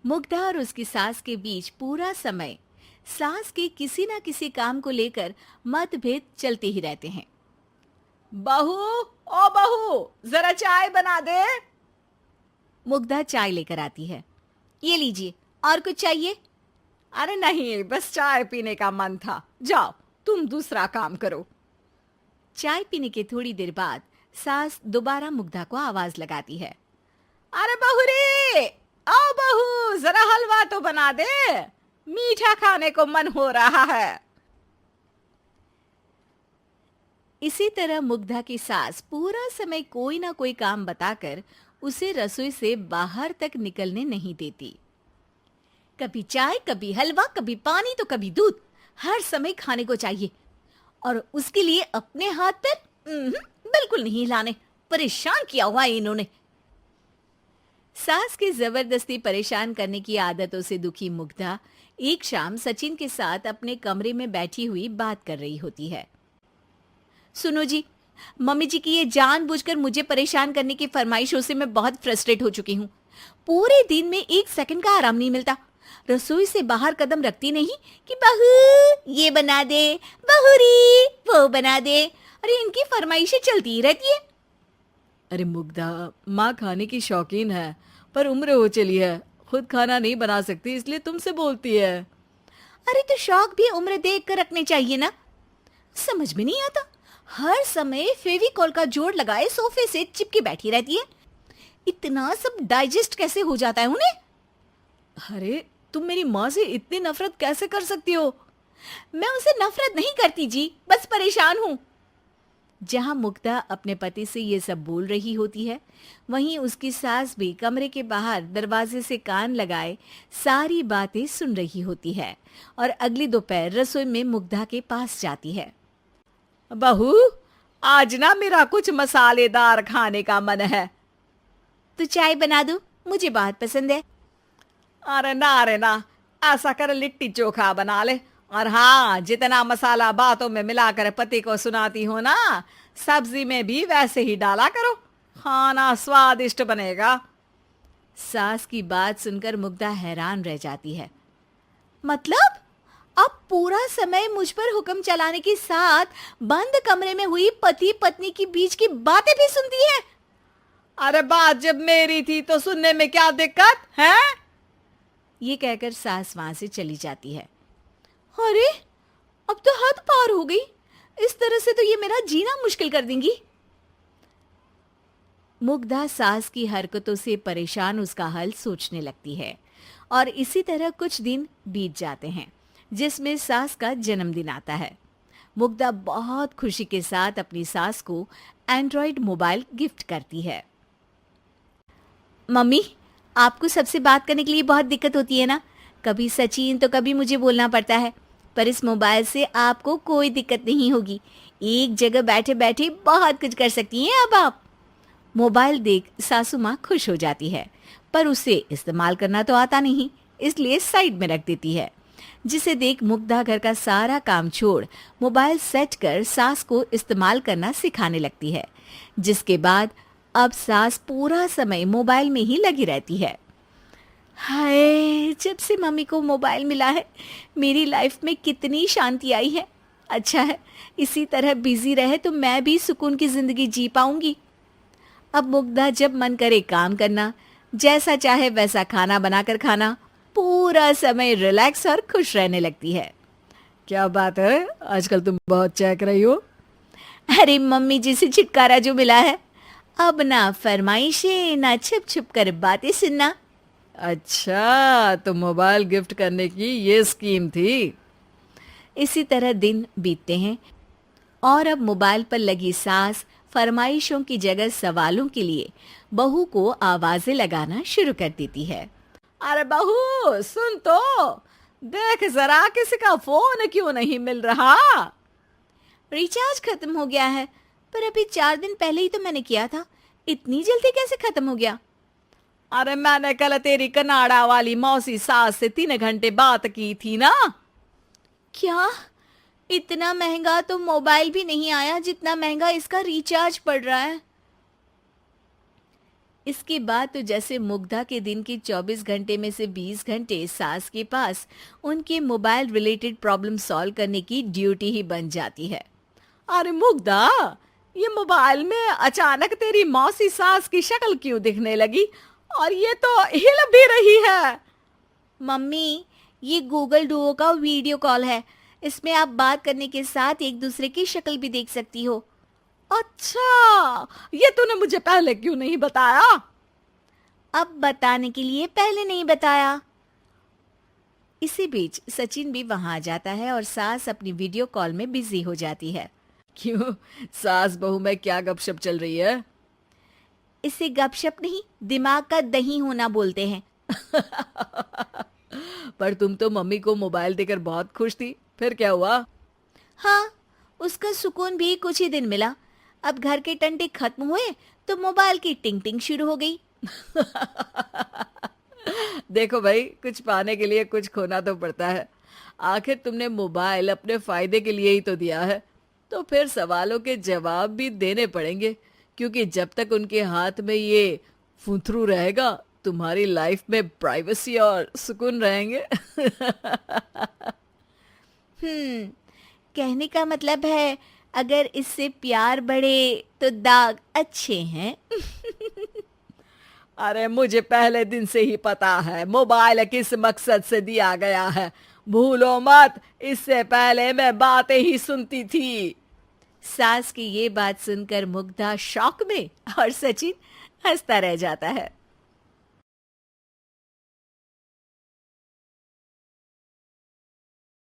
मुग्धा और उसकी सास के बीच पूरा समय सास के किसी न किसी काम को लेकर मतभेद चलते ही रहते हैं। बहू, ओ बहू, जरा चाय बना दे। मुग्धा चाय लेकर आती है। ये लीजिए, और कुछ चाहिए? अरे नहीं, बस चाय पीने का मन था। जाओ, तुम दूसरा काम करो। चाय पीने के थोड़ी देर बाद सास दोबारा मुग्धा को आवाज लगाती है। अरे बहू रे, आओ बहू, जरा हलवा तो बना दे, मीठा खाने को मन हो रहा है। इसी तरह मुग्धा की सास पूरा समय कोई ना कोई काम बताकर उसे रसोई से बाहर तक निकलने नहीं देती। कभी चाय, कभी हलवा, कभी पानी तो कभी दूध, हर समय खाने को चाहिए। और उसके लिए अपने हाथ पैर बिल्कुल नहीं हिलाने। परेशान किया हुआ है इन्होंने। सास की जबरदस्ती परेशान करने की आदतों से दुखी मुग्धा एक शाम सचिन के साथ अपने कमरे में बैठी हुई बात कर रही होती है। सुनो जी, मम्मी जी की ये जानबूझकर मुझे परेशान करने की फरमाइशों से मैं बहुत फ्रस्ट्रेट हो चुकी हूँ। पूरे दिन में एक सेकंड का आराम नहीं मिलता। रसोई से बाहर कदम रखती नहीं कि बहू ये बना दे, बहुरी वो बना दे। अरे इनकी फरमाइशें चलती ही रहती है। अरे मुग्धा, माँ खाने की शौकीन है, पर उम्र हो चली है, खुद खाना नहीं बना सकती, इसलिए तुमसे बोलती है। अरे तो शौक भी उम्र देख कर रखने चाहिए ना। समझ में नहीं आता, हर समय फेविकॉल का जोड़ लगाए सोफे से चिपके बैठी रहती है। इतना सब डाइजेस्ट कैसे हो जाता है उन्हें? अरे तुम मेरी माँ से इतनी नफरत कैसे कर सकती हो? मैं उनसे नफरत नहीं करती जी, बस परेशान हूँ। जहां मुग्धा अपने पति से ये सब बोल रही होती है, वहीं उसकी सास भी कमरे के बाहर दरवाजे से कान लगाए सारी बातें सुन रही होती है और अगली दोपहर रसोई में मुग्धा के पास जाती है। बहू, आज ना मेरा कुछ मसालेदार खाने का मन है। तो चाय बना दूं? मुझे बहुत पसंद है। अरे ना, ऐसा कर लिट्टी चोखा बना ले। और हाँ, जितना मसाला बातों में मिलाकर पति को सुनाती हो ना, सब्जी में भी वैसे ही डाला करो, खाना स्वादिष्ट बनेगा। सास की बात सुनकर मुग्धा हैरान रह जाती है। मतलब अब पूरा समय मुझ पर हुक्म चलाने के साथ बंद कमरे में हुई पति पत्नी की बीच की बातें भी सुनती है? अरे बात जब मेरी थी तो सुनने में क्या दिक्कत है? ये कहकर सास वहां से चली जाती है। अरे अब तो हद पार हो गई। इस तरह से तो ये मेरा जीना मुश्किल कर देंगी। मुग्धा सास की हरकतों से परेशान उसका हल सोचने लगती है और इसी तरह कुछ दिन बीत जाते हैं, जिसमें सास का जन्मदिन आता है। मुग्धा बहुत खुशी के साथ अपनी सास को एंड्रॉयड मोबाइल गिफ्ट करती है। मम्मी, आपको सबसे बात करने के लिए बहुत दिक्कत होती है ना? कभी सचिन तो कभी मुझे बोलना पड़ता है, पर इस मोबाइल से आपको कोई दिक्कत नहीं होगी। एक जगह बैठे बैठे बहुत कुछ कर सकती हैं अब आप। मोबाइल देख सासू माँ खुश हो जाती है, पर उसे इस्तेमाल करना तो आता नहीं, इसलिए साइड में रख देती है। जिसे देख मुग्धा घर का सारा काम छोड़ मोबाइल सेट कर सास को इस्तेमाल करना सिखाने लगती है, जिसके बाद अब सास पूरा समय मोबाइल में ही लगी रहती है। हाय, जब से मम्मी को मोबाइल मिला है मेरी लाइफ में कितनी शांति आई है। अच्छा है, इसी तरह बिजी रहे तो मैं भी सुकून की जिंदगी जी पाऊंगी। अब मुग्धा जब मन करे काम करना, जैसा चाहे वैसा खाना बनाकर खाना, पूरा समय रिलैक्स और खुश रहने लगती है। क्या बात है, आजकल तुम बहुत चहक रही हो। अरे मम्मी जी से छुटकारा जो मिला है, अब ना फरमाइशें ना छुप छुप कर बातें सुनना। अच्छा, तो मोबाइल गिफ्ट करने की ये स्कीम थी। इसी तरह दिन बीतते हैं और अब मोबाइल पर लगी सास फरमाइशों की जगह सवालों के लिए बहू को आवाजें लगाना शुरू कर देती है। अरे बहू, सुन तो, देख जरा किसी का फोन क्यों नहीं मिल रहा? रिचार्ज खत्म हो गया है, पर अभी 4 दिन पहले ही तो मैंने किया था। इतनी जल्दी कैसे खत्म हो गया? अरे मैंने कल तेरी कनाडा वाली मौसी सास से 3 घंटे बात की थी ना। क्या? इतना महंगा तो मोबाइल भी नहीं आया जितना महंगा इसका रिचार्ज पड़ रहा है। इसके बाद तो जैसे मुग्धा के दिन के 24 घंटे में से 20 घंटे सास के पास उनके मोबाइल रिलेटेड प्रॉब्लम सॉल्व करने की ड्यूटी ही बन जाती है। अरे मुग्धा, ये मोबाइल में अचानक तेरी मौसी सास की शक्ल क्यों दिखने लगी? और ये तो हिल भी रही है। मम्मी, ये गूगल डुओ का वीडियो कॉल है। इसमें आप बात करने के साथ एक दूसरे की शक्ल भी देख सकती हो। अच्छा, ये तूने मुझे पहले क्यों नहीं बताया? अब बताने के लिए पहले नहीं बताया। इसी बीच सचिन भी वहां आ जाता है और सास अपनी वीडियो कॉल में बिजी हो जाती है। क्यों, सास बहू में क्या गपशप चल रही है? इसे गपशप नहीं, दिमाग का दही होना बोलते हैं। पर तुम तो मम्मी को मोबाइल देकर बहुत खुश थी, फिर क्या हुआ? हाँ, उसका सुकून भी कुछ ही दिन मिला। अब घर के टंटे खत्म हुए तो मोबाइल की टिंग टिंग शुरू हो गई। देखो भाई, कुछ पाने के लिए कुछ खोना तो पड़ता है। आखिर तुमने मोबाइल अपने फायदे के लिए ही तो दिया है, तो फिर सवालों के जवाब भी देने पड़ेंगे, क्योंकि जब तक उनके हाथ में ये फुंथरू रहेगा, तुम्हारी लाइफ में प्राइवेसी और सुकून रहेंगे। कहने का मतलब है अगर इससे प्यार बढ़े तो दाग अच्छे हैं। अरे मुझे पहले दिन से ही पता है मोबाइल किस मकसद से दिया गया है। भूलो मत, इससे पहले मैं बातें ही सुनती थी। सास की ये बात सुनकर मुग्धा शॉक में और सचिन हंसता रह जाता है।